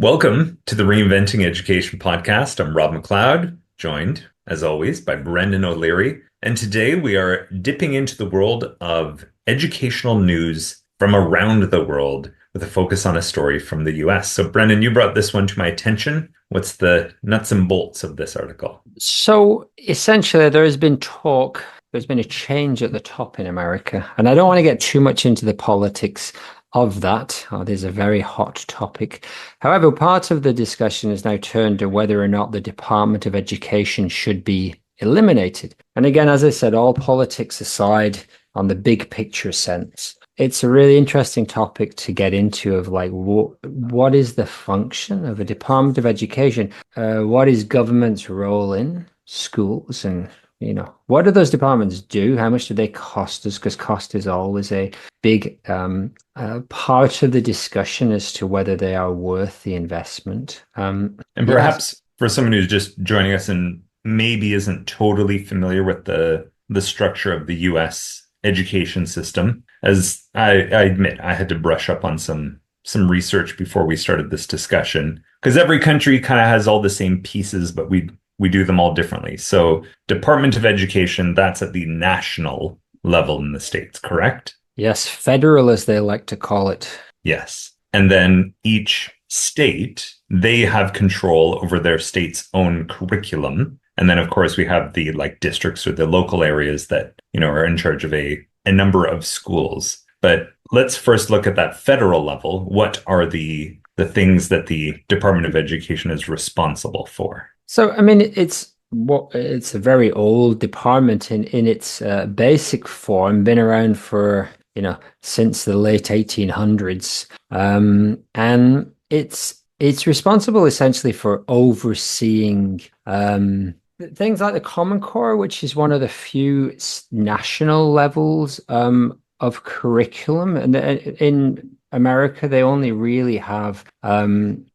Welcome to the Reinventing Education Podcast. I'm Rob McLeod, joined, as always, by Brendan O'Leary. And today we are dipping into the world of educational news from around the world with a focus on a story from the US. So, Brendan, you brought this one to my attention. What's the nuts and bolts of this article? So essentially, there's been a change at the top in America. And I don't want to get too much into the politics of that. There's a very hot topic. However, part of the discussion has now turned to whether or not the Department of Education should be eliminated. And again, as I said, all politics aside, on the big picture sense, it's a really interesting topic to get into of like, what is the function of a Department of Education? What is government's role in schools? And, what do those departments do? How much do they cost us? Because cost is always a big part of the discussion as to whether they are worth the investment. And perhaps for someone who's just joining us and maybe isn't totally familiar with the structure of the US education system, as I admit, I had to brush up on some research before we started this discussion, because every country kind of has all the same pieces, but we do them all differently. So Department of Education, that's at the national level in the States, correct? Yes, federal, as they like to call it. Yes. And then each state, they have control over their state's own curriculum. And then, of course, we have the districts or the local areas that, are in charge of a number of schools. But let's first look at that federal level. What are the things that the Department of Education is responsible for? So, I mean, it's a very old department in its basic form, been around for, since the late 1800s. And it's responsible essentially for overseeing things like the Common Core, which is one of the few national levels of curriculum. And in America, they only really have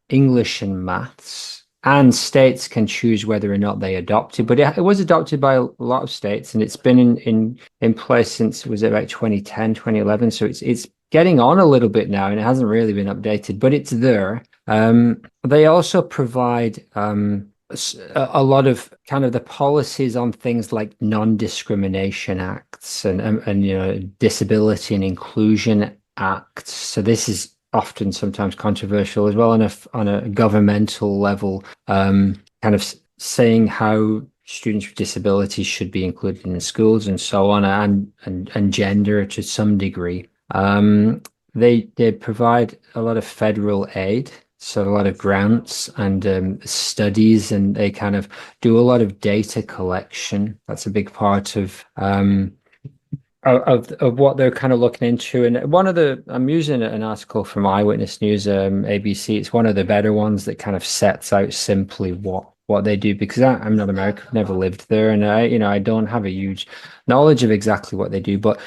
English and maths. And states can choose whether or not they adopt it. But it was adopted by a lot of states, and it's been in place since, was it about 2010, 2011? So it's getting on a little bit now, and it hasn't really been updated, but it's there. They also provide a lot of kind of the policies on things like non-discrimination acts and disability and inclusion acts. So this is often sometimes controversial as well on a governmental level, kind of saying how students with disabilities should be included in the schools and so on, and gender to some degree. They provide a lot of federal aid, so a lot of grants and studies, and they kind of do a lot of data collection. That's a big part of what they're kind of looking into. And I'm using an article from Eyewitness News, ABC. It's one of the better ones that kind of sets out simply what they do, because I'm not American, I've never lived there, and I don't have a huge knowledge of exactly what they do. But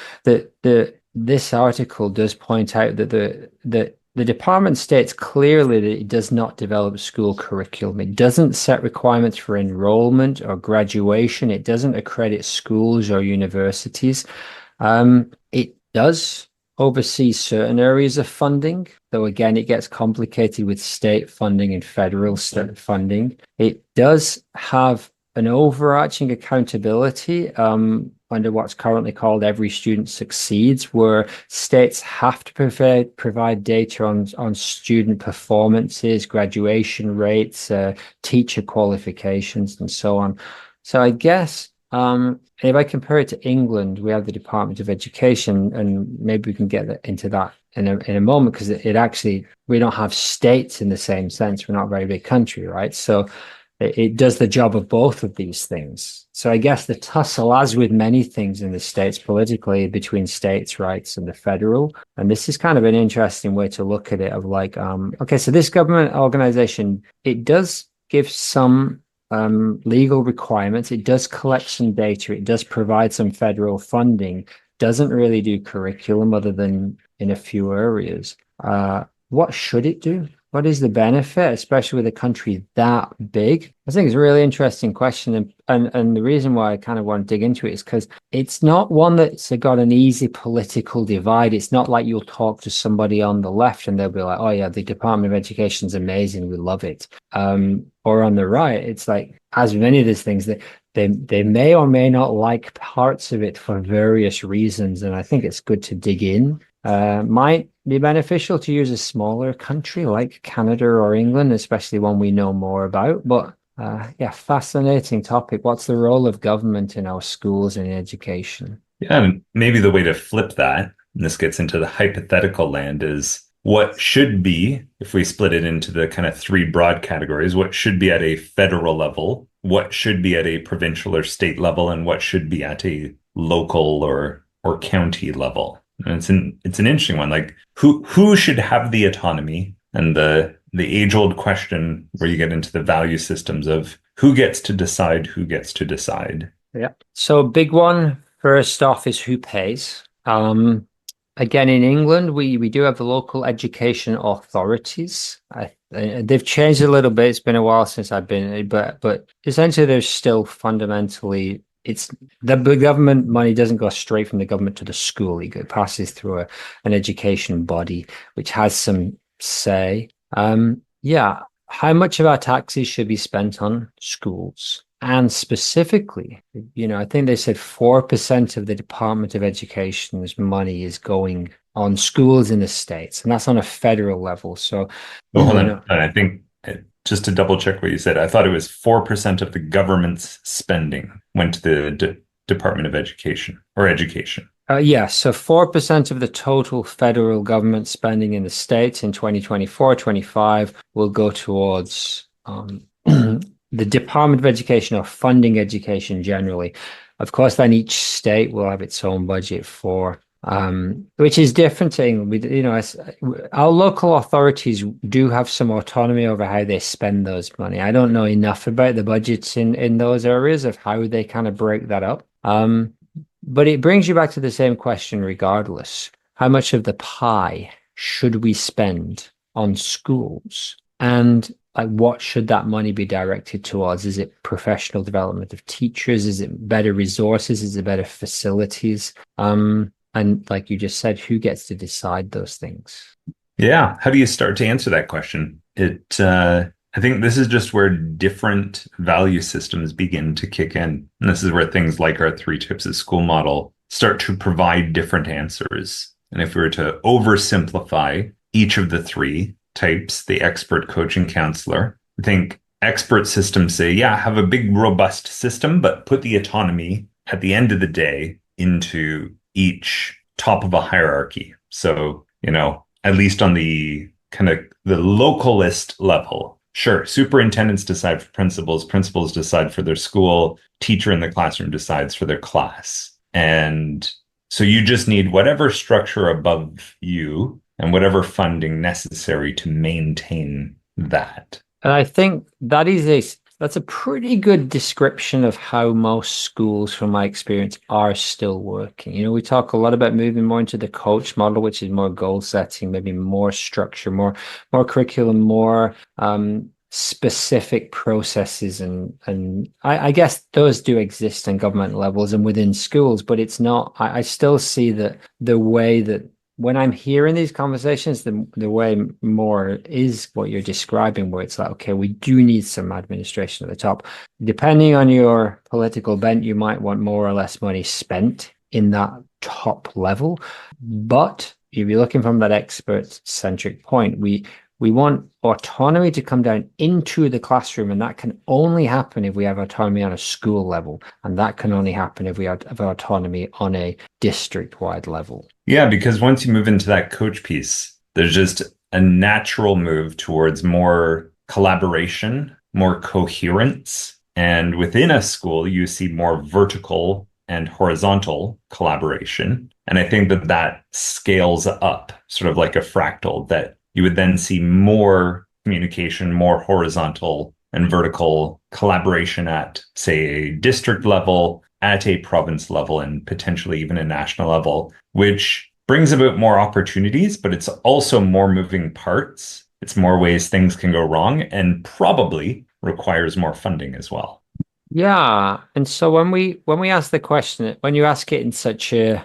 this article does point out that the department states clearly that it does not develop school curriculum. It doesn't set requirements for enrollment or graduation. It doesn't accredit schools or universities. It does oversee certain areas of funding, though again, it gets complicated with state funding and federal state funding. It does have an overarching accountability under what's currently called Every Student Succeeds, where states have to provide data on student performances, graduation rates, teacher qualifications, and so on. So I guess if I compare it to England, we have the Department of Education, and maybe we can get into that in a moment, because it actually, we don't have states in the same sense. We're not a very big country, right? So it does the job of both of these things. So I guess the tussle, as with many things in the States politically, between states' rights and the federal. And this is kind of an interesting way to look at it of like, okay, so this government organization, it does give some legal requirements. It does collect some data. It does provide some federal funding. Doesn't really do curriculum other than in a few areas. What should it do? what is the benefit, especially with a country that big? I think it's a really interesting question. And the reason why I kind of want to dig into it is because it's not one that's got an easy political divide. It's not like you'll talk to somebody on the left and they'll be like, oh yeah, the Department of Education is amazing. We love it. Or on the right, it's like, as with many of these things, they may or may not like parts of it for various reasons. And I think it's good to dig in. Might be beneficial to use a smaller country like Canada or England, especially one we know more about. But yeah, fascinating topic. What's the role of government in our schools and education? Yeah, and maybe the way to flip that, and this gets into the hypothetical land, is what should be, if we split it into the kind of three broad categories, what should be at a federal level, what should be at a provincial or state level, and what should be at a local or county level. And it's an interesting one. Like who should have the autonomy, and the age-old question where you get into the value systems of who gets to decide who gets to decide. Yeah. So big one first off is who pays. Again, in England, we do have the local education authorities. They've changed a little bit. It's been a while since I've been, but essentially, there's still fundamentally it's the government money doesn't go straight from the government to the school. It passes through an education body which has some say. Yeah, how much of our taxes should be spent on schools? And specifically, I think they said 4% of the Department of Education's money is going on schools in the States, and that's on a federal level. So, well, hold on. I think just to double check what you said, I thought it was 4% of the government's spending went to the Department of Education or education. Yeah, so 4% of the total federal government spending in the States in 2024-25 will go towards the Department of Education or funding education generally. Of course, then each state will have its own budget for, which is different to England. Our local authorities do have some autonomy over how they spend those money. I don't know enough about the budgets in those areas of how they kind of break that up. But it brings you back to the same question regardless. How much of the pie should we spend on schools? And like, what should that money be directed towards? Is it professional development of teachers? Is it better resources? Is it better facilities? And like you just said, who gets to decide those things? Yeah. How do you start to answer that question? I think this is just where different value systems begin to kick in. And this is where things like our 3 types of school model start to provide different answers. And if we were to oversimplify each of the 3 types, the expert, coach, and counselor, I think expert systems say, yeah, have a big, robust system, but put the autonomy at the end of the day into each top of a hierarchy. So, at least on the kind of the localist level, sure, superintendents decide for principals, principals decide for their school, teacher in the classroom decides for their class. And so you just need whatever structure above you and whatever funding necessary to maintain that. And I think that's a pretty good description of how most schools, from my experience, are still working. We talk a lot about moving more into the coach model, which is more goal setting, maybe more structure, more curriculum, more specific processes. And I guess those do exist in government levels and within schools, but it's not, I still see that the way that when I'm hearing these conversations, the way more is what you're describing, where it's like, okay, we do need some administration at the top. Depending on your political bent, you might want more or less money spent in that top level. But if you're looking from that expert-centric point, we want autonomy to come down into the classroom, and that can only happen if we have autonomy on a school level, and that can only happen if we have autonomy on a district-wide level. Yeah, because once you move into that coach piece, there's just a natural move towards more collaboration, more coherence, and within a school, you see more vertical and horizontal collaboration. And I think that scales up, sort of like a fractal, that you would then see more communication, more horizontal and vertical collaboration at, say, a district level, at a province level, and potentially even a national level, which brings about more opportunities, but it's also more moving parts it's more ways things can go wrong and probably requires more funding as well. Yeah. And so when we ask the question, when you ask it in such a,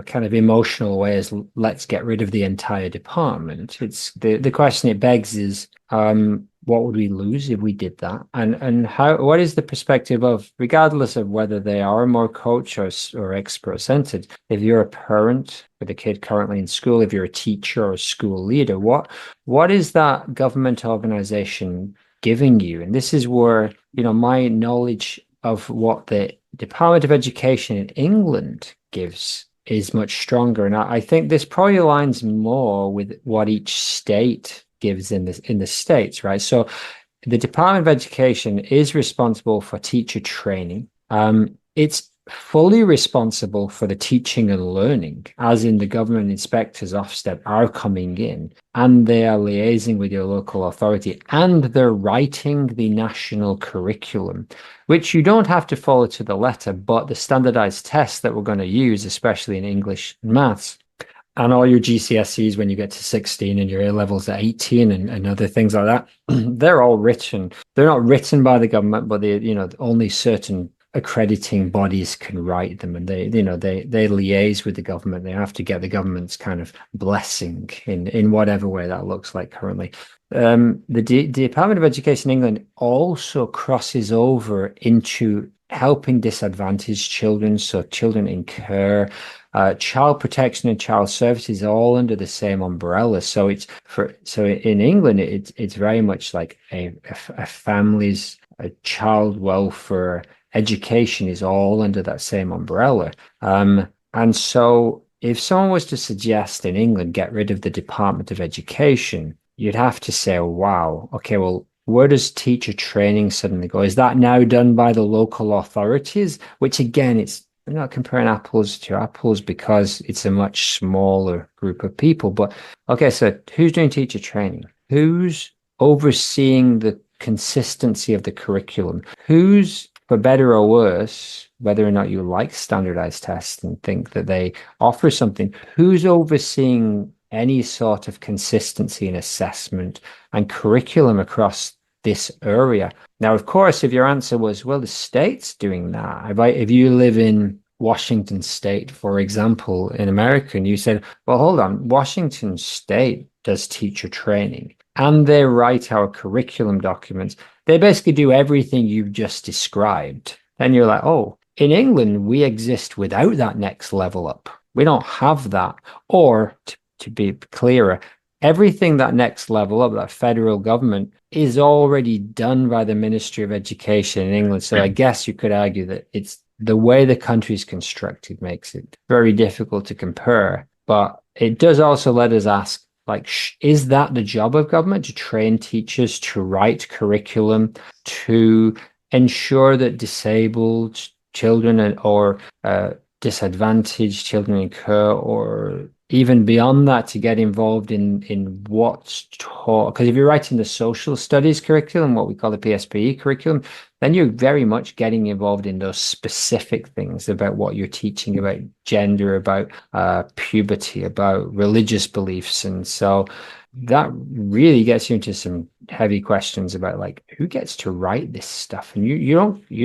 kind of emotional way as let's get rid of the entire department, it's the question it begs is, what would we lose if we did that? And what is the perspective of, regardless of whether they are more coach or expert centered, if you're a parent with a kid currently in school, if you're a teacher or a school leader, what is that government organization giving you? And this is where, my knowledge of what the Department of Education in England gives is much stronger. And I think this probably aligns more with what each state gives in the States, right? So the Department of Education is responsible for teacher training. It's fully responsible for the teaching and learning, as in the government inspectors Ofsted are coming in and they are liaising with your local authority and they're writing the national curriculum, which you don't have to follow to the letter, but the standardized tests that we're going to use, especially in English and maths, and all your GCSEs when you get to 16 and your A levels at 18 and other things like that, they're all written. They're not written by the government, but only certain accrediting bodies can write them, and they liaise with the government. They have to get the government's kind of blessing in whatever way that looks like currently. The Department of Education in England also crosses over into helping disadvantaged children, so children in care, child protection and child services, all under the same umbrella. So in England, it's very much like a family's a child welfare. Education is all under that same umbrella. And so if someone was to suggest in England, get rid of the Department of Education, you'd have to say, wow, okay, well, where does teacher training suddenly go? Is that now done by the local authorities? Which again, we're not comparing apples to apples because it's a much smaller group of people. But okay, so who's doing teacher training? Who's overseeing the consistency of the curriculum? Who's, for better or worse, whether or not you like standardized tests and think that they offer something, who's overseeing any sort of consistency in assessment and curriculum across this area? Now, of course, if your answer was, well, the state's doing that. If you live in Washington State, for example, in America, and you said, well, hold on, Washington State does teacher training and they write our curriculum documents. They basically do everything you've just described. Then you're like, oh, in England, we exist without that next level up. We don't have that. Or to be clearer, everything that next level up, that federal government, is already done by the Ministry of Education in England. So I guess you could argue that it's the way the country is constructed makes it very difficult to compare. But it does also let us ask, like, is that the job of government, to train teachers, to write curriculum, to ensure that disabled children or disadvantaged children in care, or even beyond that, to get involved in what's taught? Because if you're writing the social studies curriculum, what we call the PSPE curriculum, then you're very much getting involved in those specific things about what you're teaching about gender, about puberty, about religious beliefs. And so that really gets you into some heavy questions about, like, who gets to write this stuff? And you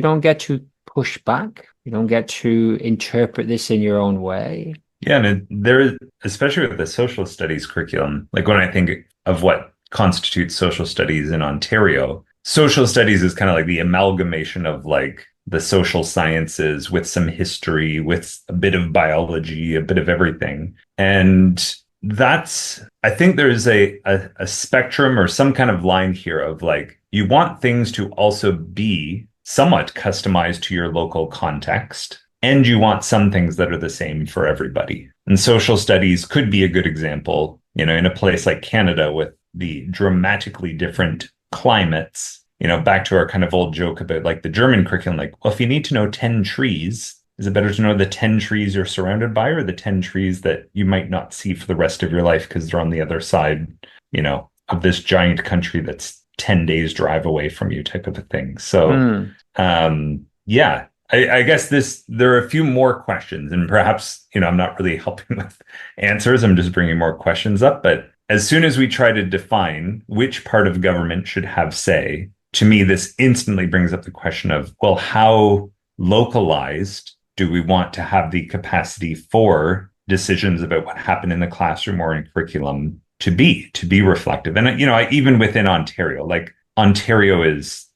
don't get to push back. You don't get to interpret this in your own way. Yeah, and there, especially with the social studies curriculum, like when I think of what constitutes social studies in Ontario, social studies is kind of like the amalgamation of like the social sciences with some history, with a bit of biology, a bit of everything. And I think there's a spectrum or some kind of line here of like, you want things to also be somewhat customized to your local context. And you want some things that are the same for everybody. And social studies could be a good example, in a place like Canada with the dramatically different climates, back to our kind of old joke about like the German curriculum, like, well, if you need to know 10 trees, is it better to know the 10 trees you're surrounded by or the 10 trees that you might not see for the rest of your life because they're on the other side, of this giant country that's 10 days drive away from you, type of a thing. So, yeah. I guess there are a few more questions, and perhaps, I'm not really helping with answers. I'm just bringing more questions up. But as soon as we try to define which part of government should have say, to me, this instantly brings up the question of, well, how localized do we want to have the capacity for decisions about what happened in the classroom or in curriculum to be reflective? And, even within Ontario, like Ontario is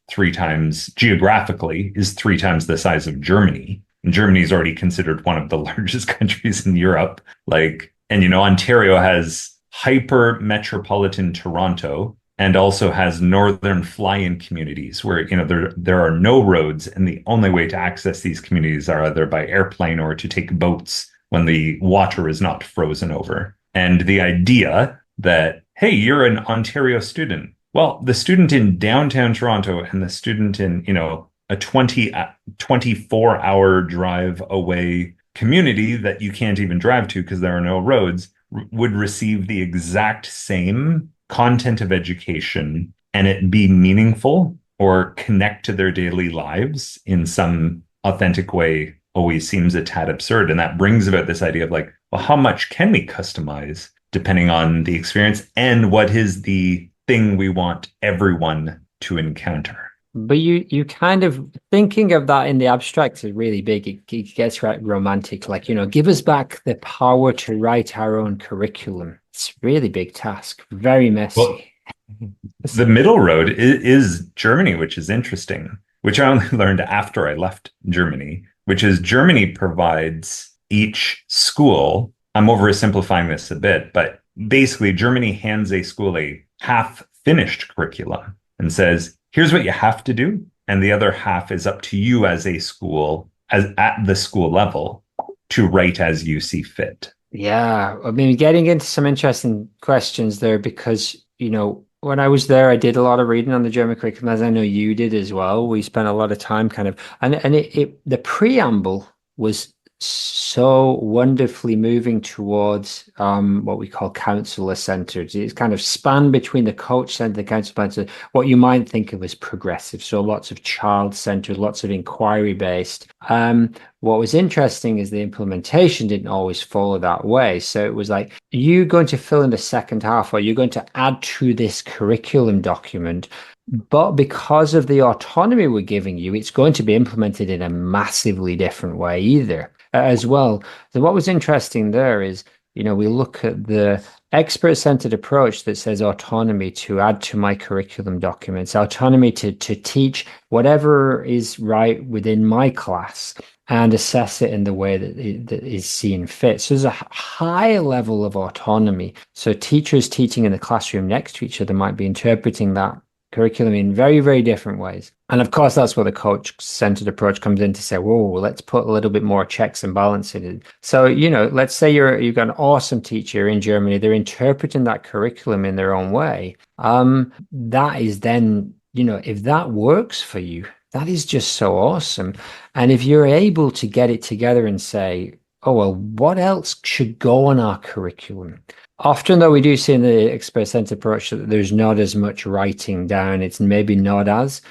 geographically, is 3 times the size of Germany. And Germany is already considered one of the largest countries in Europe. Ontario has hyper metropolitan Toronto and also has northern fly-in communities where there are no roads, and the only way to access these communities are either by airplane or to take boats when the water is not frozen over. And the idea that, hey, you're an Ontario student. Well, the student in downtown Toronto and the student in, a 24-hour drive away community that you can't even drive to because there are no roads would receive the exact same content of education and it be meaningful or connect to their daily lives in some authentic way always seems a tad absurd. And that brings about this idea of like, well, how much can we customize depending on the experience and what is the thing we want everyone to encounter? But you kind of thinking of that in the abstract is really big. It gets right romantic, like, give us back the power to write our own curriculum. It's a really big task, very messy. Well, the middle road is Germany, which is interesting, which I only learned after I left Germany, which is Germany provides each school. I'm oversimplifying this a bit, but basically Germany hands a school a half-finished curriculum and says, here's what you have to do. And the other half is up to you as a school, as at the school level, to write as you see fit. Yeah. I mean, getting into some interesting questions there because, when I was there, I did a lot of reading on the German curriculum, as I know you did as well. We spent a lot of time the preamble was so wonderfully moving towards what we call counselor centered. It's kind of span between the coach centered, the counselor centered, what you might think of as progressive. So lots of child centered, lots of inquiry based. What was interesting is the implementation didn't always follow that way. So it was like, you're going to fill in the second half, or you're going to add to this curriculum document. But because of the autonomy we're giving you, it's going to be implemented in a massively different way either as well. So what was interesting there is, we look at the expert-centered approach that says autonomy to add to my curriculum documents, autonomy to teach whatever is right within my class and assess it in the way that is seen fit. So there's a high level of autonomy. So teachers teaching in the classroom next to each other might be interpreting that curriculum in very, very different ways. And of course, that's where the coach-centered approach comes in to say, whoa, let's put a little bit more checks and balances in it. So, let's say you've got an awesome teacher in Germany, they're interpreting that curriculum in their own way. That is then, if that works for you, that is just so awesome. And if you're able to get it together and say, oh, well, what else should go on our curriculum? Often, though, we do see in the expert-centered approach that there's not as much writing down. It's maybe not as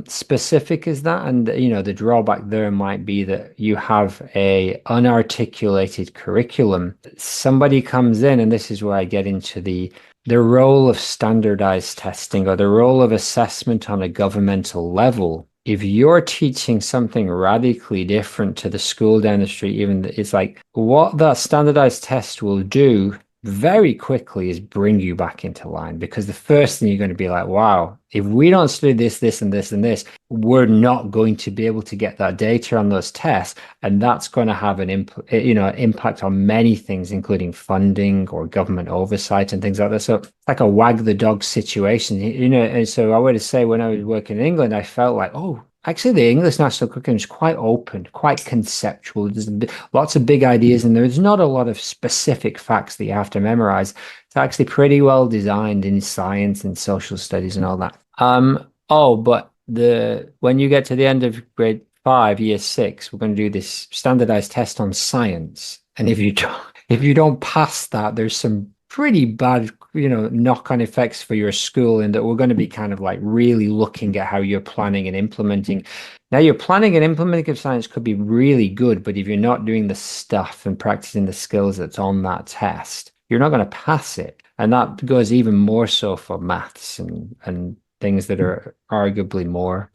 specific as that. And, the drawback there might be that you have a unarticulated curriculum. Somebody comes in, and this is where I get into the role of standardized testing or the role of assessment on a governmental level. If you're teaching something radically different to the school down the street, even it's like what that standardized test will do very quickly is bring you back into line, because the first thing you're going to be like, wow, if we don't study this, this, and this, and this, we're not going to be able to get that data on those tests. And that's going to have an impact on many things, including funding or government oversight and things like that. So it's like a wag the dog situation, and so I would say when I was working in England, I felt like, oh, actually, the English national curriculum is quite open, quite conceptual. There's lots of big ideas, and there's not a lot of specific facts that you have to memorize. It's actually pretty well designed in science and social studies and all that. But when you get to the end of grade 5, year 6, we're going to do this standardized test on science, and if you don't pass that, there's some pretty bad knock-on effects for your school, in that we're going to be kind of like really looking at how you're planning and implementing. Now, your planning and implementing of science could be really good, but if you're not doing the stuff and practicing the skills that's on that test, you're not going to pass it. And that goes even more so for maths and things that are arguably more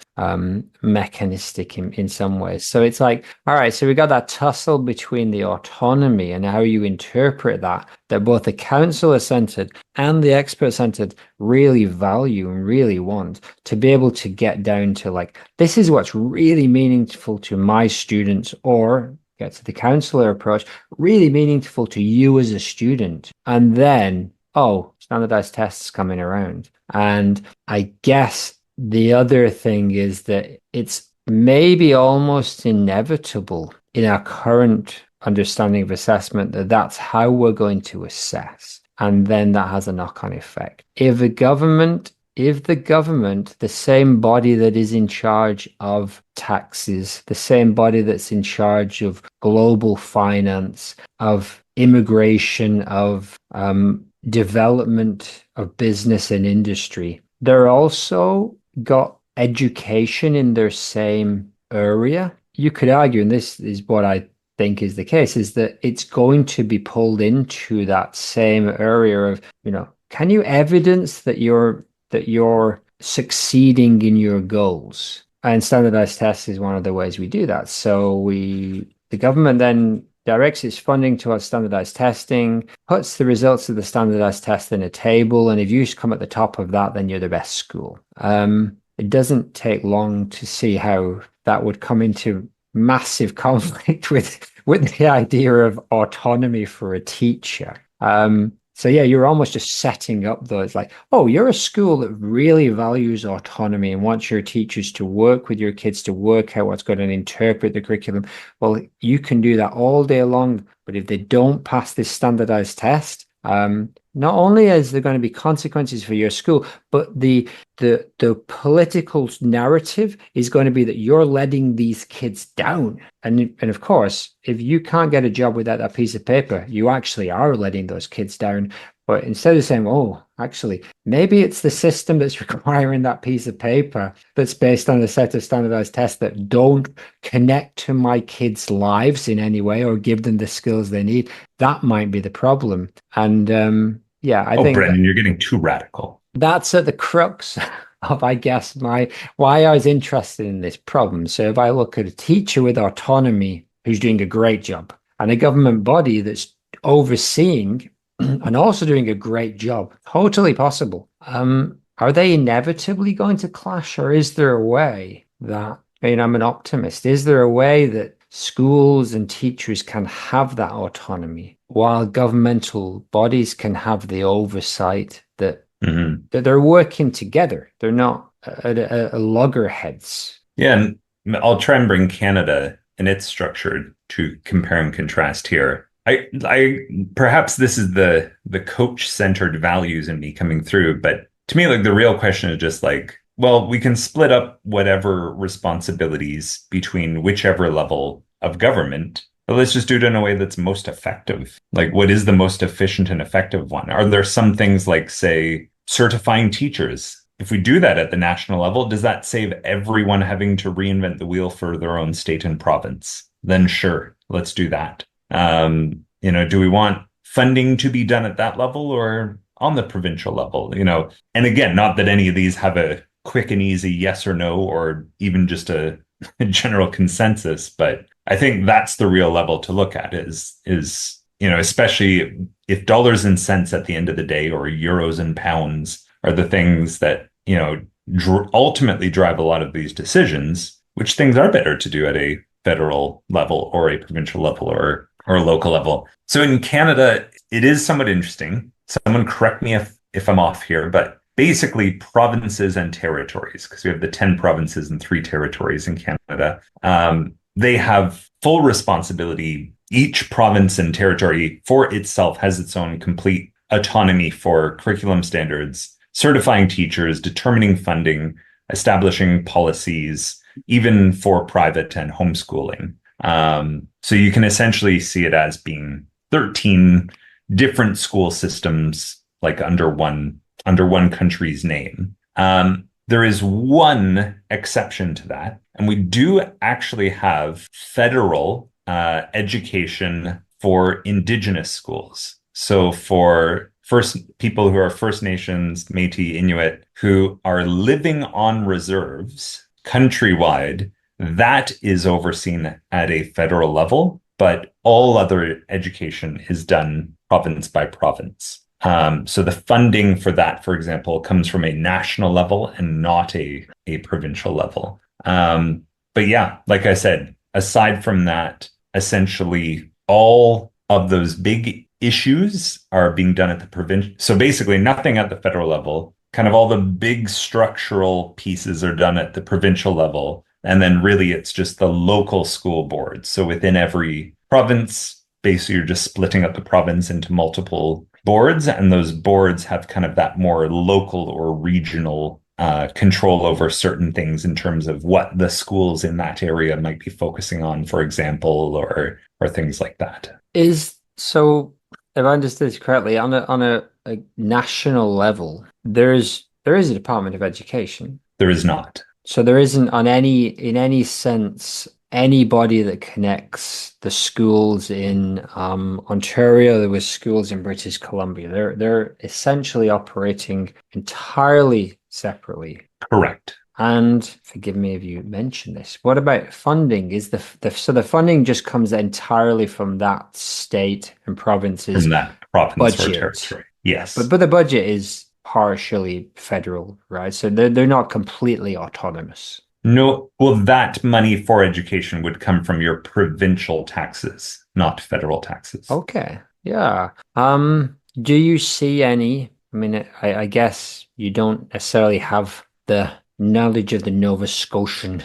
mechanistic in some ways. So it's like, all right, so we got that tussle between the autonomy and how you interpret that both the counsellor-centered and the expert-centered really value and really want to be able to get down to like, this is what's really meaningful to my students, or get to the counselor approach, really meaningful to you as a student. And then, oh, standardized tests coming around. And I guess the other thing is that it's maybe almost inevitable in our current understanding of assessment that that's how we're going to assess. And then that has a knock-on effect. If the government, the same body that is in charge of taxes, the same body that's in charge of global finance, of immigration, of development of business and industry, they're also got education in their same area. You could argue, and this is what I think is the case, is that it's going to be pulled into that same area of, can you evidence that you're succeeding in your goals? And standardized tests is one of the ways we do that. So the government then directs its funding towards standardized testing, puts the results of the standardized test in a table, and if you come at the top of that, then you're the best school. It doesn't take long to see how that would come into massive conflict with the idea of autonomy for a teacher. So yeah, you're almost just setting up those like, oh, you're a school that really values autonomy and wants your teachers to work with your kids to work out what's going to interpret the curriculum. Well, you can do that all day long, but if they don't pass this standardized test, not only is there going to be consequences for your school, but the political narrative is going to be that you're letting these kids down. And of course, if you can't get a job without that piece of paper, you actually are letting those kids down. But instead of saying, oh, actually, maybe it's the system that's requiring that piece of paper that's based on a set of standardized tests that don't connect to my kids' lives in any way or give them the skills they need, that might be the problem. And I think Brendan, you're getting too radical. That's at the crux of, I guess, why I was interested in this problem. So if I look at a teacher with autonomy who's doing a great job and a government body that's overseeing and also doing a great job, totally possible. Are they inevitably going to clash, or is there a way that, I'm an optimist, is there a way that schools and teachers can have that autonomy while governmental bodies can have the oversight that they're working together? They're not at loggerheads. Yeah, and I'll try and bring Canada and its structure to compare and contrast here. I perhaps this is the coach-centered values in me coming through, but to me, like the real question is just like, well, we can split up whatever responsibilities between whichever level of government, but let's just do it in a way that's most effective. Like, what is the most efficient and effective one? Are there some things like, say, certifying teachers? If we do that at the national level, does that save everyone having to reinvent the wheel for their own state and province? Then sure, let's do that. Do we want funding to be done at that level or on the provincial level? And again, not that any of these have a quick and easy yes or no, or even just a general consensus, but I think that's the real level to look at is, especially if dollars and cents at the end of the day, or euros and pounds are the things that, ultimately drive a lot of these decisions, which things are better to do at a federal level or a provincial level or local level. So in Canada, it is somewhat interesting. Someone correct me if I'm off here, but basically provinces and territories, because we have the 10 provinces and 3 territories in Canada, they have full responsibility. Each province and territory for itself has its own complete autonomy for curriculum standards, certifying teachers, determining funding, establishing policies, even for private and homeschooling. So you can essentially see it as being 13 different school systems, like under one country's name. There is one exception to that, and we do actually have federal education for Indigenous schools. So for First people who are First Nations, Métis, Inuit, who are living on reserves countrywide, that is overseen at a federal level, but all other education is done province by province. So the funding for that, for example, comes from a national level and not a provincial level. But yeah, like I said, aside from that, essentially all of those big issues are being done at the provincial. So basically nothing at the federal level, kind of all the big structural pieces are done at the provincial level. And then really it's just the local school boards. So within every province, basically you're just splitting up the province into multiple boards, and those boards have kind of that more local or regional control over certain things in terms of what the schools in that area might be focusing on, for example, or things like that. So if I understood this correctly, on a national level, there is a Department of Education. There is not. So there isn't in any sense anybody that connects the schools in Ontario. There was schools in British Columbia. They're essentially operating entirely separately. Correct. And forgive me if you mentioned this. What about funding? Is so the funding just comes entirely from that state and province's From that province or budget. territory. Yes. But the budget is partially federal, right? So they're not completely autonomous. No, well, that money for education would come from your provincial taxes, not federal taxes. Okay. Yeah. Do you see any? I mean, I guess you don't necessarily have the knowledge of the Nova Scotian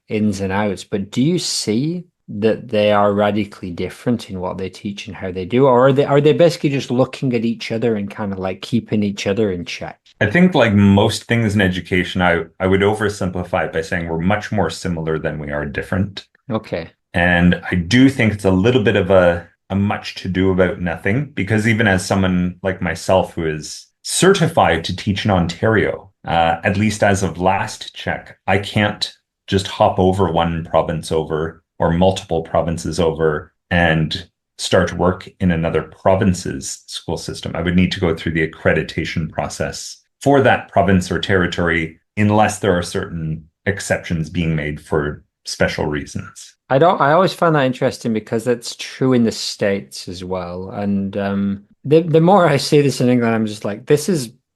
ins and outs, but do you see that they are radically different in what they teach and how they do, or are they basically just looking at each other and kind of like keeping each other in check? I think like most things in education, I would oversimplify it by saying we're much more similar than we are different. Okay. And I do think it's a little bit of a much to do about nothing, because even as someone like myself who is certified to teach in Ontario, at least as of last check, I can't just hop over one province over or multiple provinces over and start work in another province's school system. I would need to go through the accreditation process for that province or territory, unless there are certain exceptions being made for special reasons. I always find that interesting because that's true in the States as well. And the more I see this in England, I'm just like, this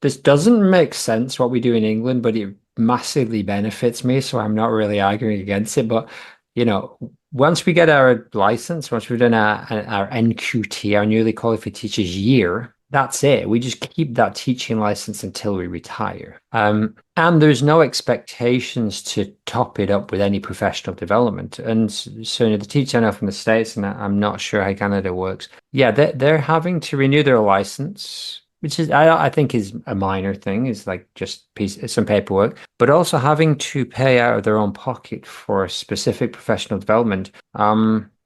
doesn't make sense what we do in England, but it massively benefits me. So I'm not really arguing against it. But once we get our license, once we've done our NQT, our newly qualified teachers year, that's it. We just keep that teaching license until we retire. And there's no expectations to top it up with any professional development. And so the teacher I know from the States, and I'm not sure how Canada works. Yeah, they're having to renew their license, which is I think is a minor thing, is like just some paperwork, but also having to pay out of their own pocket for specific professional development.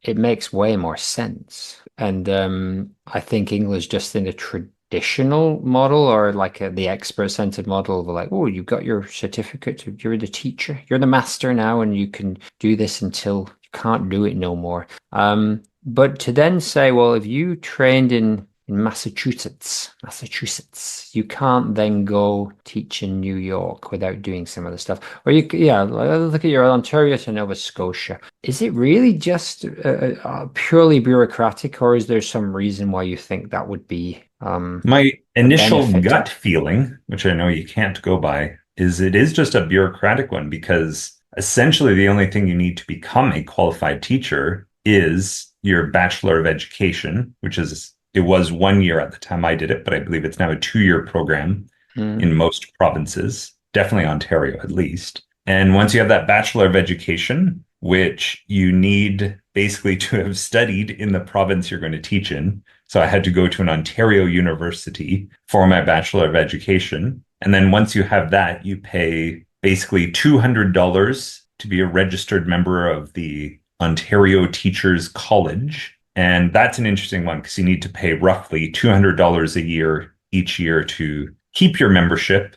It makes way more sense. And I think English just in a traditional model, or like the expert-centered model of like, oh, you got your certificate, you're the teacher, you're the master now, and you can do this until you can't do it no more. But to then say, well, if you trained in Massachusetts, you can't then go teach in New York without doing some other stuff. Or look at your Ontario to Nova Scotia. Is it really just purely bureaucratic, or is there some reason why you think that would be my initial gut feeling, which I know you can't go by, is it is just a bureaucratic one, because essentially the only thing you need to become a qualified teacher is your Bachelor of Education, which is it was 1 year at the time I did it, but I believe it's now a 2-year program in most provinces, definitely Ontario at least. And once you have that Bachelor of Education, which you need basically to have studied in the province you're going to teach in. So I had to go to an Ontario university for my Bachelor of Education. And then once you have that, you pay basically $200 to be a registered member of the Ontario Teachers College. And that's an interesting one, because you need to pay roughly $200 a year each year to keep your membership,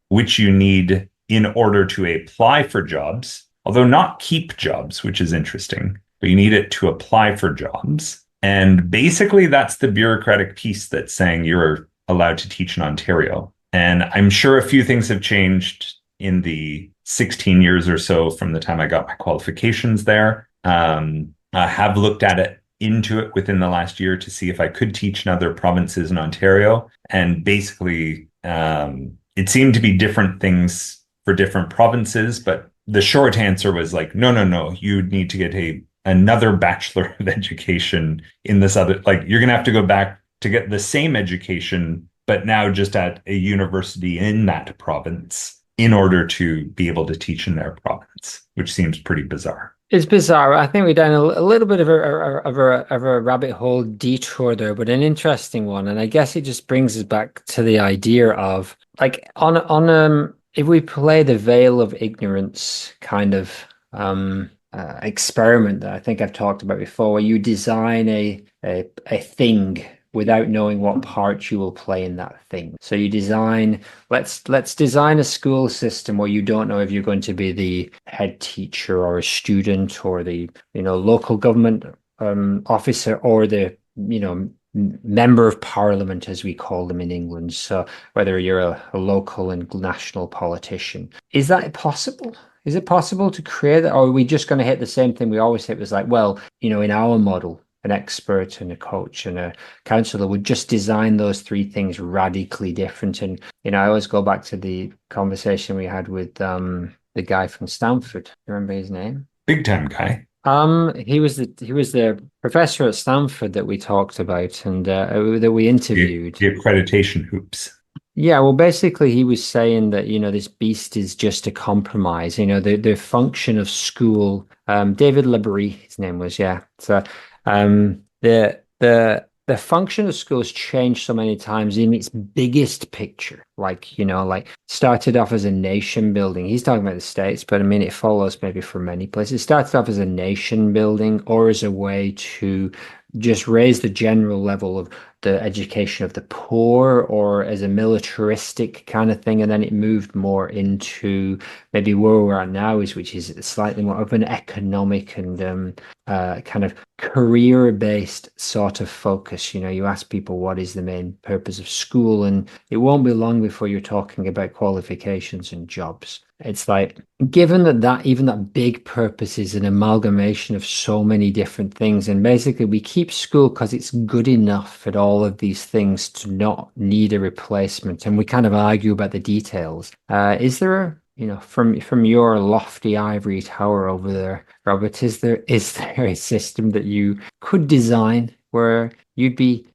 which you need in order to apply for jobs, although not keep jobs, which is interesting, but you need it to apply for jobs. And basically, that's the bureaucratic piece that's saying you're allowed to teach in Ontario. And I'm sure a few things have changed in the 16 years or so from the time I got my qualifications there. I have looked at it into it within the last year to see if I could teach in other provinces in Ontario. And basically, it seemed to be different things for different provinces. But the short answer was like, no, no, no, you need to get another Bachelor of Education in this other, like you're going to have to go back to get the same education, but now just at a university in that province in order to be able to teach in their province, which seems pretty bizarre. It's bizarre. I think we've done a little bit of a rabbit hole detour there, but an interesting one. And I guess it just brings us back to the idea of like on if we play the veil of ignorance kind of experiment that I think I've talked about before, where you design a thing without knowing what part you will play in that thing. So you design, let's design a school system where you don't know if you're going to be the head teacher or a student or the, local government officer or the, member of parliament, as we call them in England. So whether you're a local and national politician, is that possible? Is it possible to create that, or are we just going to hit the same thing we always hit? It was like, well, in our model, an expert and a coach and a counselor would just design those three things radically different. And, I always go back to the conversation we had with the guy from Stanford. You remember his name? Big time guy. He was the professor at Stanford that we talked about and that we interviewed. The accreditation hoops. Yeah, well, basically, he was saying that, this beast is just a compromise. The function of school. David Labrie, his name was, yeah. So, the function of school has changed so many times in its biggest picture. Like started off as a nation building. He's talking about the States, but I mean, it follows maybe for many places. It started off as a nation building or as a way to just raise the general level of the education of the poor or as a militaristic kind of thing. And then it moved more into maybe where we're at now which is slightly more of an economic and kind of career-based sort of focus. You ask people what is the main purpose of school, and it won't be long before you're talking about qualifications and jobs. It's like, given that even that big purpose is an amalgamation of so many different things, and basically we keep school because it's good enough at all of these things to not need a replacement, and we kind of argue about the details. Is there from your lofty ivory tower over there, Robert, is there a system that you could design where you'd be,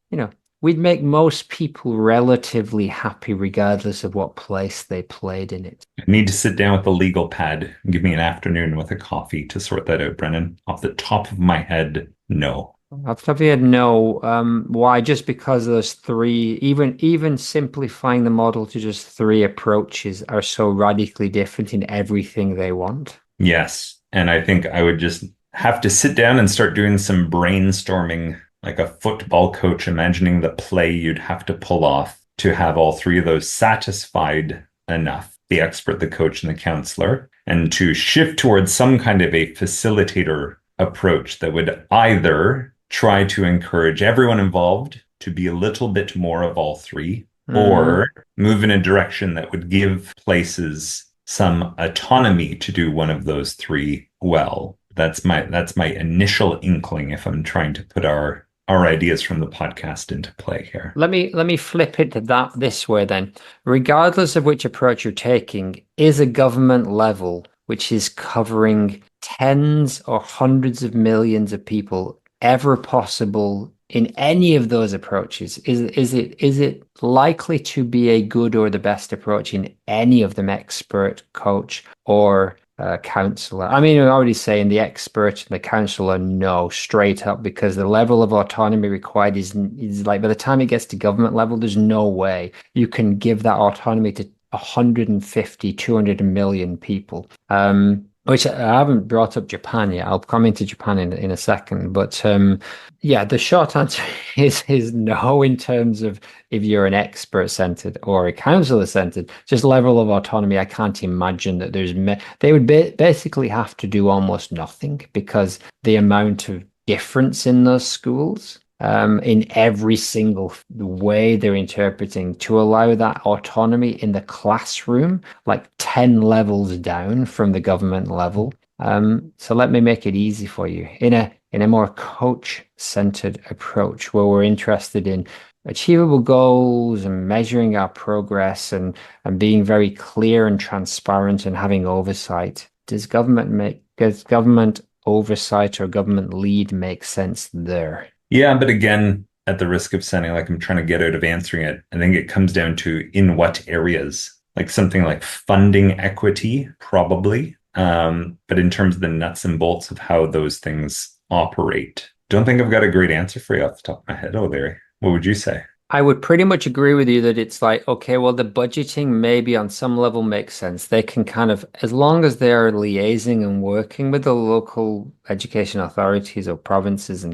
we'd make most people relatively happy regardless of what place they played in it? I need to sit down with a legal pad and give me an afternoon with a coffee to sort that out, Brennan. Off the top of my head, no. Off the top of your head, no. Why? Just because those three, even simplifying the model to just three approaches are so radically different in everything they want? Yes. And I think I would just have to sit down and start doing some brainstorming, like a football coach, imagining the play you'd have to pull off to have all three of those satisfied enough, the expert, the coach, and the counselor, and to shift towards some kind of a facilitator approach that would either try to encourage everyone involved to be a little bit more of all three, or move in a direction that would give places some autonomy to do one of those three well. That's my initial inkling if I'm trying to put our ideas from the podcast into play here. Let me flip it to this way then. Regardless of which approach you're taking, is a government level which is covering tens or hundreds of millions of people ever possible in any of those approaches? Is it likely to be a good or the best approach in any of them, expert, coach, or counselor? I mean, we're already saying the expert and the counselor, no, straight up, because the level of autonomy required is like, by the time it gets to government level, there's no way you can give that autonomy to 150, 200 million people. Which I haven't brought up Japan yet. I'll come into Japan in a second. But yeah, the short answer is no in terms of if you're an expert-centered or a counselor-centered. Just level of autonomy, I can't imagine that they would basically have to do almost nothing because the amount of difference in those schools in every single way they're interpreting to allow that autonomy in the classroom, like 10 levels down from the government level. So let me make it easy for you in a more coach-centered approach where we're interested in achievable goals and measuring our progress and being very clear and transparent and having oversight. Does government oversight or government lead make sense there? Yeah, but again, at the risk of sounding like I'm trying to get out of answering it, I think it comes down to in what areas. Like something like funding equity, probably. But in terms of the nuts and bolts of how those things operate, don't think I've got a great answer for you off the top of my head. Oh, Larry, what would you say? I would pretty much agree with you that it's like, okay, well, the budgeting maybe on some level makes sense. They can kind of, as long as they're liaising and working with the local education authorities or provinces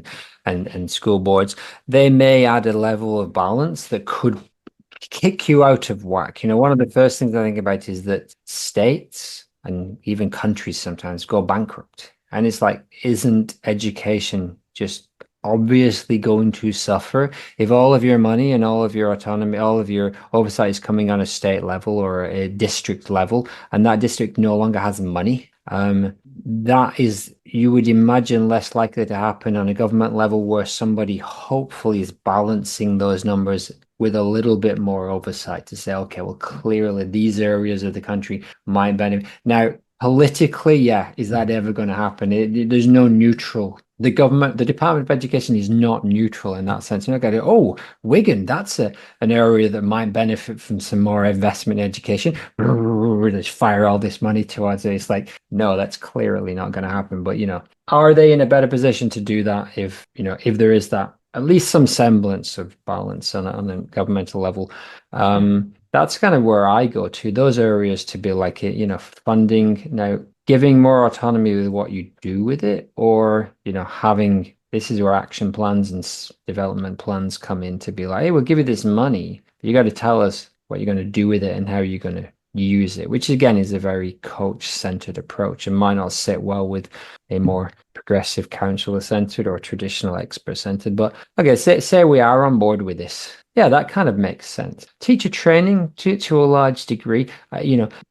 and school boards, they may add a level of balance that could kick you out of whack. One of the first things I think about is that states and even countries sometimes go bankrupt. And it's like, isn't education just obviously going to suffer if all of your money and all of your autonomy, all of your oversight is coming on a state level or a district level, and that district no longer has money? That is, you would imagine, less likely to happen on a government level where somebody hopefully is balancing those numbers with a little bit more oversight to say, okay, well, clearly these areas of the country might benefit. Now, politically, yeah, is that ever going to happen? There's no neutral. The government, the Department of Education is not neutral in that sense. You're not going to, oh, Wigan, that's an area that might benefit from some more investment in education. Just fire all this money towards it. It's like, no, that's clearly not going to happen. But, are they in a better position to do that if there is that at least some semblance of balance on a governmental level? That's kind of where I go to those areas to be like, funding now, giving more autonomy with what you do with it, or, having, this is where action plans and development plans come in to be like, hey, we'll give you this money, but you got to tell us what you're going to do with it and how you're going to use it, which again is a very coach-centered approach and might not sit well with a more progressive counselor-centered or traditional expert-centered. But okay, say we are on board with this. Yeah, that kind of makes sense. Teacher training to a large degree,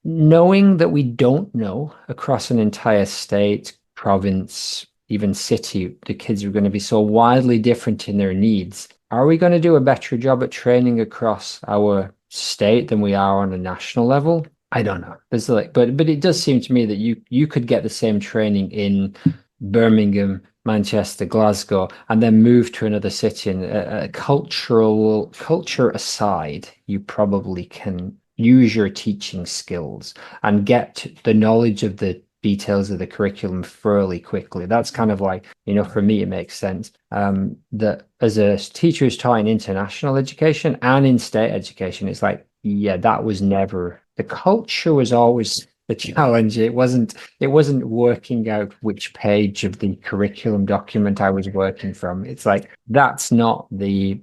knowing that we don't know across an entire state, province, even city, the kids are going to be so wildly different in their needs. Are we going to do a better job at training across our state than we are on a national level? I don't know. There's but it does seem to me that you could get the same training in Birmingham, Manchester, Glasgow, and then move to another city. And culture aside, you probably can use your teaching skills and get the knowledge of the details of the curriculum fairly quickly. That's kind of like, for me, it makes sense that as a teacher who's taught in international education and in state education, it's like, yeah, that was never, the culture was always the challenge. It wasn't working out which page of the curriculum document I was working from. It's like, that's not the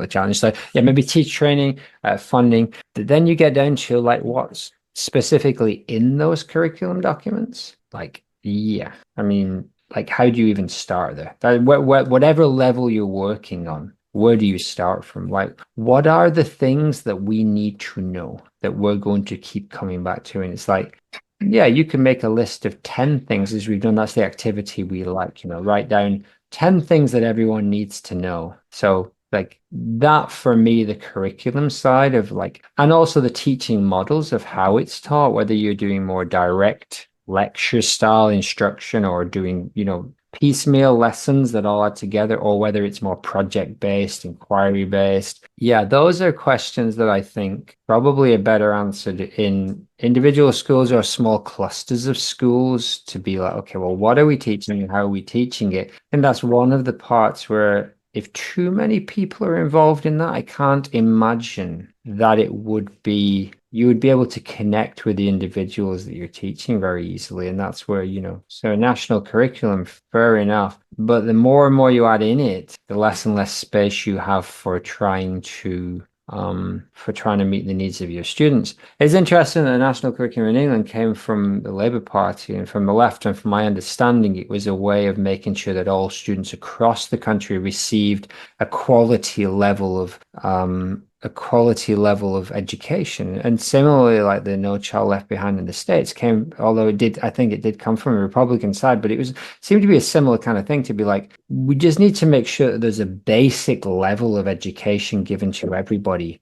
challenge. So yeah, maybe teach training, funding. Then you get down to like what's specifically in those curriculum documents. Like, yeah, I mean, like, how do you even start there? Whatever level you're working on, where do you start from? Like, what are the things that we need to know that we're going to keep coming back to? And it's like, yeah, you can make a list of 10 things as we've done. That's the activity we like, write down 10 things that everyone needs to know. So like that for me, the curriculum side of like, and also the teaching models of how it's taught, whether you're doing more direct lecture style instruction or doing, piecemeal lessons that all add together, or whether it's more project based, inquiry based. Yeah, those are questions that I think probably are better answered in individual schools or small clusters of schools to be like, okay, well, what are we teaching and how are we teaching it? And that's one of the parts where if too many people are involved in that, I can't imagine that you would be able to connect with the individuals that you're teaching very easily. And that's where, so a national curriculum, fair enough. But the more and more you add in it, the less and less space you have for trying to for trying to meet the needs of your students. It's interesting that the national curriculum in England came from the Labour Party and from the left, and from my understanding, it was a way of making sure that all students across the country received a quality level of education. And similarly, like the No Child Left Behind in the States came, although I think it did come from a Republican side, but seemed to be a similar kind of thing, to be like, we just need to make sure that there's a basic level of education given to everybody.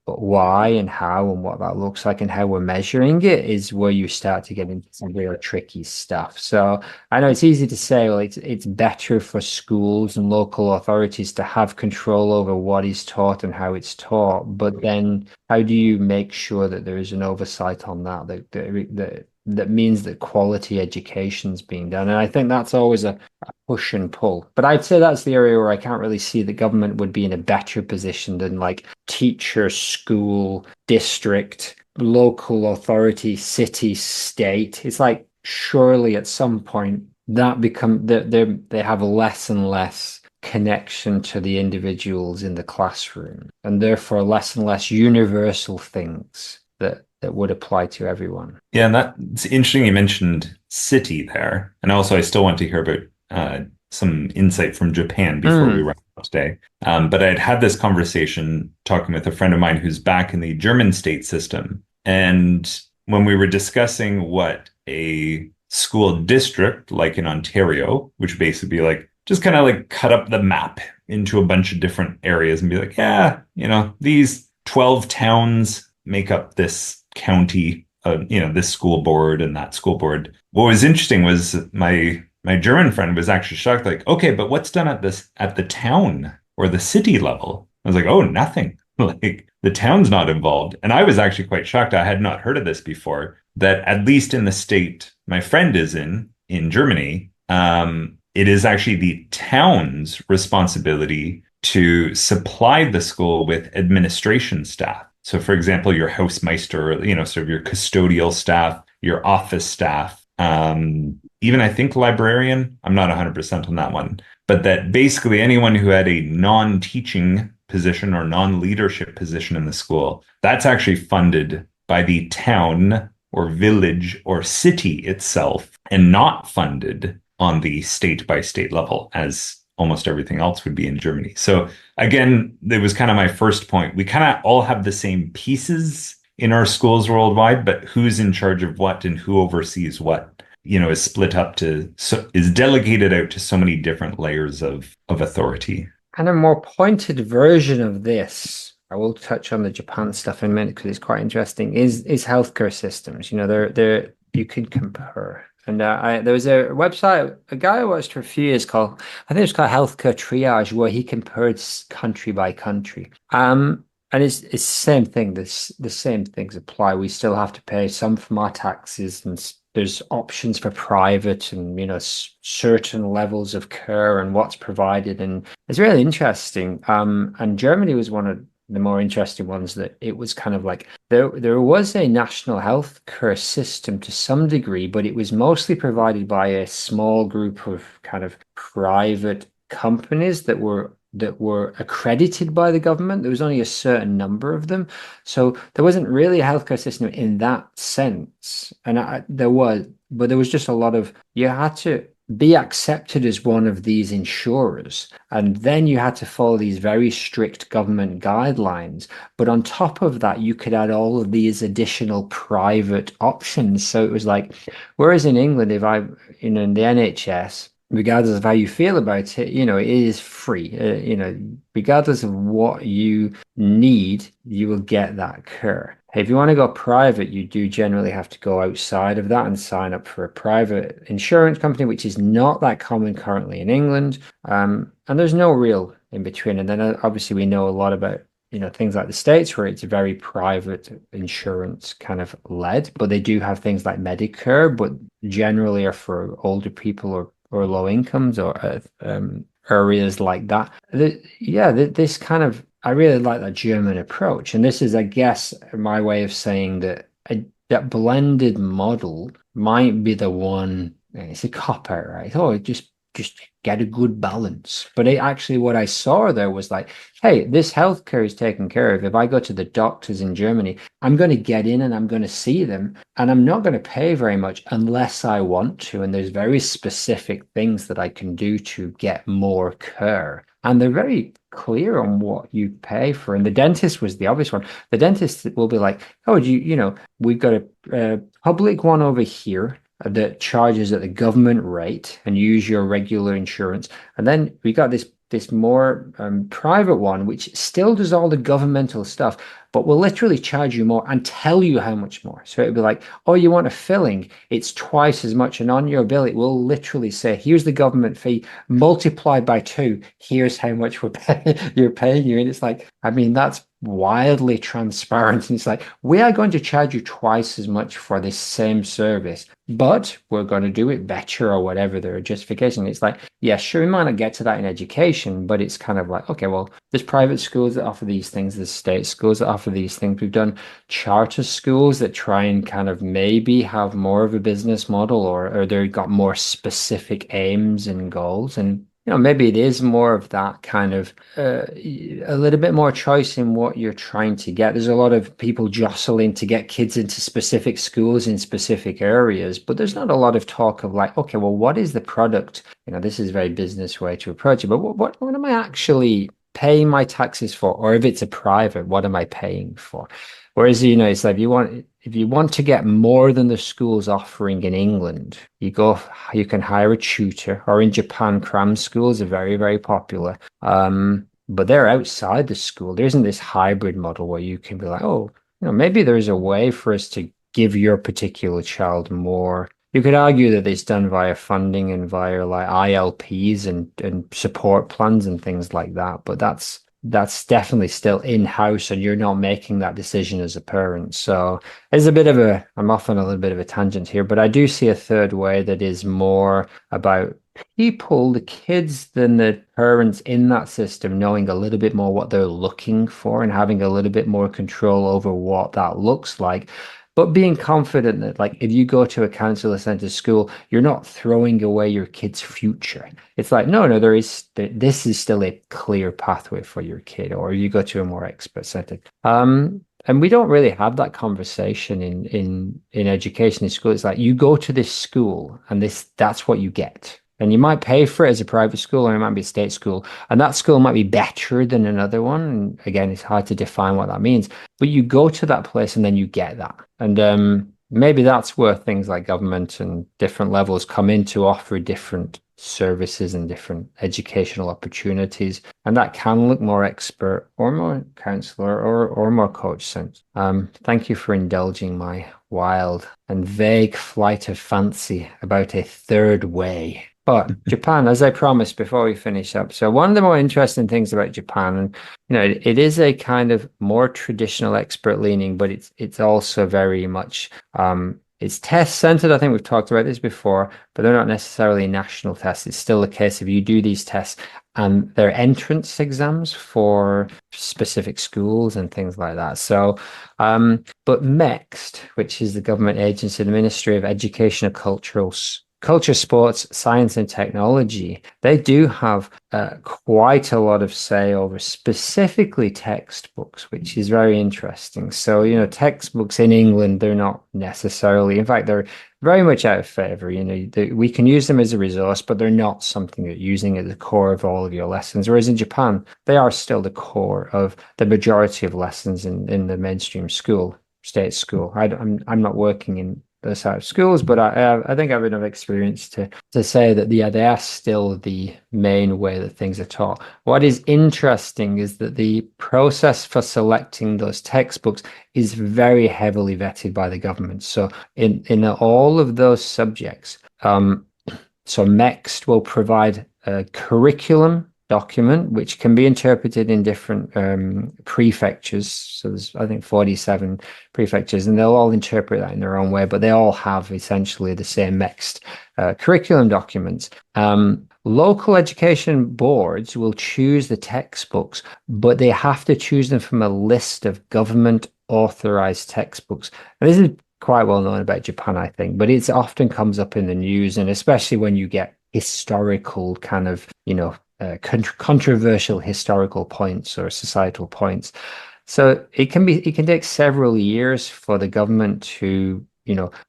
But why and how and what that looks like and how we're measuring it is where you start to get into some real tricky stuff. So I know it's easy to say, well, it's better for schools and local authorities to have control over what is taught and how it's taught. But then how do you make sure that there is an oversight on that means that quality education is being done? And I think that's always a push and pull. But I'd say that's the area where I can't really see the government would be in a better position than like teacher, school, district, local authority, city, state. It's like surely at some point they have less and less connection to the individuals in the classroom, and therefore less and less universal things that would apply to everyone. Yeah, and that's interesting you mentioned city there. And also, I still want to hear about some insight from Japan before we wrap up today. But I'd had this conversation talking with a friend of mine who's back in the German state system. And when we were discussing what a school district, like in Ontario, which basically be like, just kind of like cut up the map into a bunch of different areas and be like, yeah, these 12 towns make up this county, this school board and that school board. What was interesting was my German friend was actually shocked, like, okay, but what's done at the town or the city level? I was like, oh, nothing. Like the town's not involved. And I was actually quite shocked. I had not heard of this before, that at least in the state my friend is in Germany, it is actually the town's responsibility to supply the school with administration staff. So, for example, your Hausmeister, sort of your custodial staff, your office staff, even I think librarian, I'm not 100% on that one, but that basically anyone who had a non-teaching position or non-leadership position in the school, that's actually funded by the town or village or city itself and not funded on the state by state level as almost everything else would be in Germany. So again, it was kind of my first point. We kind of all have the same pieces in our schools worldwide, but who's in charge of what and who oversees what, is split up is delegated out to so many different layers of authority. And a more pointed version of this, I will touch on the Japan stuff in a minute because it's quite interesting, is healthcare systems. They're you could compare. And there was a website, a guy I watched for a few years called, I think it was called Healthcare Triage, where he compared country by country. And it's the same thing. The same things apply. We still have to pay some from our taxes, and there's options for private and, certain levels of care and what's provided. And it's really interesting. And Germany was one of the more interesting ones, that it was kind of like there was a national health care system to some degree, but it was mostly provided by a small group of kind of private companies that were accredited by the government. There was only a certain number of them, so there wasn't really a healthcare system in that sense. And there was just a lot of, you had to be accepted as one of these insurers, and then you had to follow these very strict government guidelines. But on top of that, you could add all of these additional private options. So it was like, whereas in England, if in the NHS, regardless of how you feel about it, it is free. Regardless of what you need, you will get that care. If you want to go private, you do generally have to go outside of that and sign up for a private insurance company, which is not that common currently in England. And there's no real in between. And then obviously we know a lot about, things like the States, where it's very private insurance kind of led, but they do have things like Medicare, but generally are for older people or low incomes or areas like that. This kind of, I really like that German approach. And this is, I guess, my way of saying that blended model might be the one. It's a cop out, right? Oh, just just get a good balance. But what I saw there was like, hey, this healthcare is taken care of. If I go to the doctors in Germany, I'm going to get in and I'm going to see them, and I'm not going to pay very much unless I want to. And there's very specific things that I can do to get more care. And they're very clear on what you pay for. And the dentist was the obvious one. The dentist will be like, oh, we've got a public one over here that charges at the government rate and use your regular insurance. And then we got this more private one, which still does all the governmental stuff, but will literally charge you more and tell you how much more. So it'll be like, oh, you want a filling? It's twice as much. And on your bill, it will literally say, here's the government fee multiplied by 2. Here's how much you're paying you. And it's like, I mean, that's wildly transparent. And it's like, we are going to charge you twice as much for this same service, but we're going to do it better or whatever their justification. It's like, yeah, sure, we might not get to that in education, but it's kind of like, okay, well, there's private schools that offer these things, there's state schools that offer these things. We've done charter schools that try and kind of maybe have more of a business model, or they've got more specific aims and goals. And maybe it is more of that kind of a little bit more choice in what you're trying to get. There's a lot of people jostling to get kids into specific schools in specific areas, but there's not a lot of talk of like, okay, well, what is the product? This is a very business way to approach it, but what am I actually paying my taxes for? Or if it's a private, what am I paying for? Whereas, it's like if you want to get more than the school's offering in England, you can hire a tutor, or in Japan, cram schools are very, very popular. But they're outside the school. There isn't this hybrid model where you can be like, oh, maybe there's a way for us to give your particular child more. You could argue that it's done via funding and via like ILPs and support plans and things like that. But that's definitely still in-house, and you're not making that decision as a parent. So it's I'm off on a little bit of a tangent here, but I do see a third way that is more about people, the kids, than the parents in that system knowing a little bit more what they're looking for and having a little bit more control over what that looks like. But being confident that, like, if you go to a counselor centered school, you're not throwing away your kid's future. It's like, no, this is still a clear pathway for your kid. Or you go to a more expert centered. And we don't really have that conversation in education in school. It's like, you go to this school and that's what you get. And you might pay for it as a private school, or it might be a state school. And that school might be better than another one. And again, it's hard to define what that means. But you go to that place and then you get that. And maybe that's where things like government and different levels come in to offer different services and different educational opportunities. And that can look more expert or more counselor or more coach centered. Thank you for indulging my wild and vague flight of fancy about a third way. But Japan, as I promised before we finish up, so one of the more interesting things about Japan, and it is a kind of more traditional expert leaning, but it's also very much it's test centered. I think we've talked about this before, but they're not necessarily national tests. It's still the case if you do these tests, and they're entrance exams for specific schools and things like that. So, but MEXT, which is the government agency, the Ministry of Education, Culture, Sports, Science and Technology, they do have quite a lot of say over specifically textbooks, which is very interesting. So, textbooks in England, they're not necessarily, in fact, they're very much out of favor. We can use them as a resource, but they're not something that you're using at the core of all of your lessons. Whereas in Japan, they are still the core of the majority of lessons in the mainstream school, state school. I'm not working in those type of schools, but I think I have enough experience to say that they are still the main way that things are taught. What is interesting is that the process for selecting those textbooks is very heavily vetted by the government. So in all of those subjects, so MEXT will provide a curriculum document, which can be interpreted in different prefectures. So there's, I think, 47 prefectures, and they'll all interpret that in their own way, but they all have essentially the same MEXT curriculum documents. Local education boards will choose the textbooks, but they have to choose them from a list of government authorized textbooks. And this is quite well known about Japan, I think, but it often comes up in the news, and especially when you get historical kind of, controversial historical points or societal points. So it can take several years for the government to,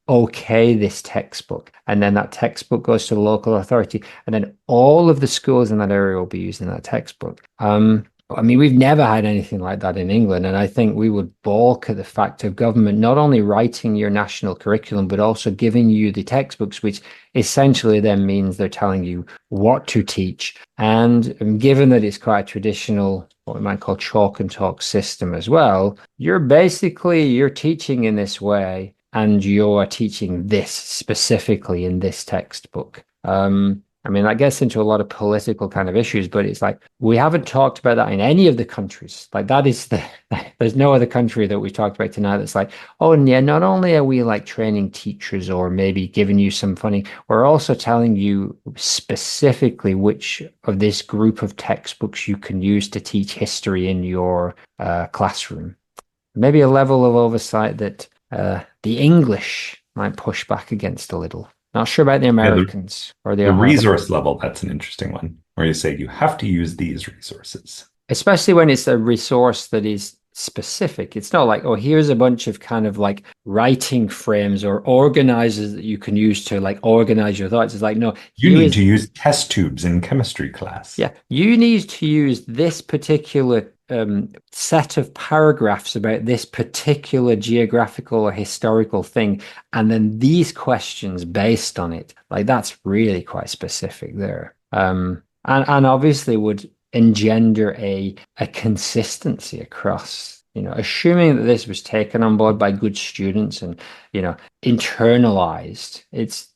okay this textbook. And then that textbook goes to the local authority. And then all of the schools in that area will be using that textbook. I mean, we've never had anything like that in England. And I think we would balk at the fact of government not only writing your national curriculum, but also giving you the textbooks, which essentially then means they're telling you what to teach. And given that it's quite a traditional, what we might call chalk and talk system as well, you're teaching in this way, and you're teaching this specifically in this textbook. I mean, that gets into a lot of political kind of issues, but it's like we haven't talked about that in any of the countries. Like there's no other country that we talked about tonight that's like, oh, and yeah, not only are we like training teachers or maybe giving you some funding, we're also telling you specifically which of this group of textbooks you can use to teach history in your classroom. Maybe a level of oversight that the English might push back against a little. Not sure about the Americans or the The Ohio, resource level, that's an interesting one, where you say you have to use these resources. especially when it's a resource that is specific. It's not like, oh, here's a bunch of kind of like writing frames or organizers that you can use to like organize your thoughts. It's like, no, You need to use test tubes in chemistry class. yeah, you need to use this particular set of paragraphs about this particular geographical or historical thing, and then these questions based on it. Like that's really quite specific there. And obviously would engender a consistency across, assuming that this was taken on board by good students and, internalized.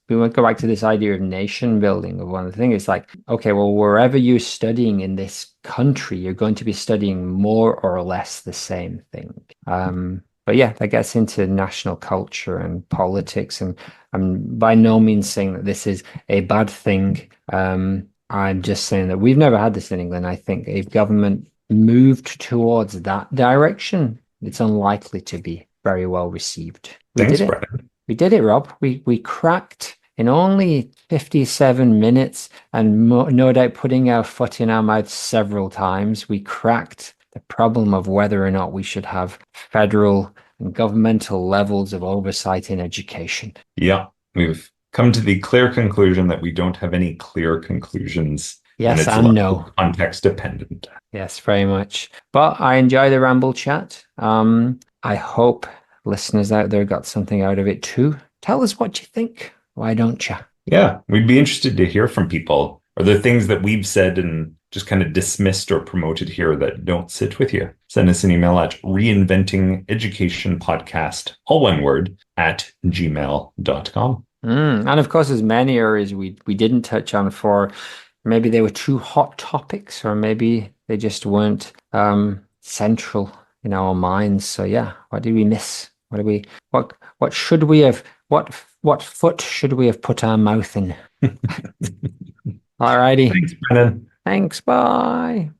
We want to go back to this idea of nation building of one of the things. It's like, okay, well, wherever you're studying in this country, you're going to be studying more or less the same thing. But yeah, that gets into national culture and politics, and I'm by no means saying that this is a bad thing. I'm just saying that we've never had this in England. I think if government moved towards that direction, it's unlikely to be very well received. Thanks, Brennan. We did it, Rob. We cracked in only 57 minutes, and no doubt putting our foot in our mouth several times. We cracked the problem of whether or not we should have federal and governmental levels of oversight in education. Yeah, we've come to the clear conclusion that we don't have any clear conclusions. Yes, and it's no. Context dependent. Yes, very much. But I enjoy the ramble chat. I hope listeners out there got something out of it too. Tell us what you think. Why don't you? Yeah, we'd be interested to hear from people. Are there things that we've said and just kind of dismissed or promoted here that don't sit with you? Send us an email at Reinventing Education Podcast, all one word, @gmail.com. And of course, there's many areas we didn't touch on for maybe they were too hot topics, or maybe they just weren't central in our minds. So yeah, what did we miss? What should we have, what foot should we have put our mouth in? All righty. Thanks, Brennan. Thanks, bye.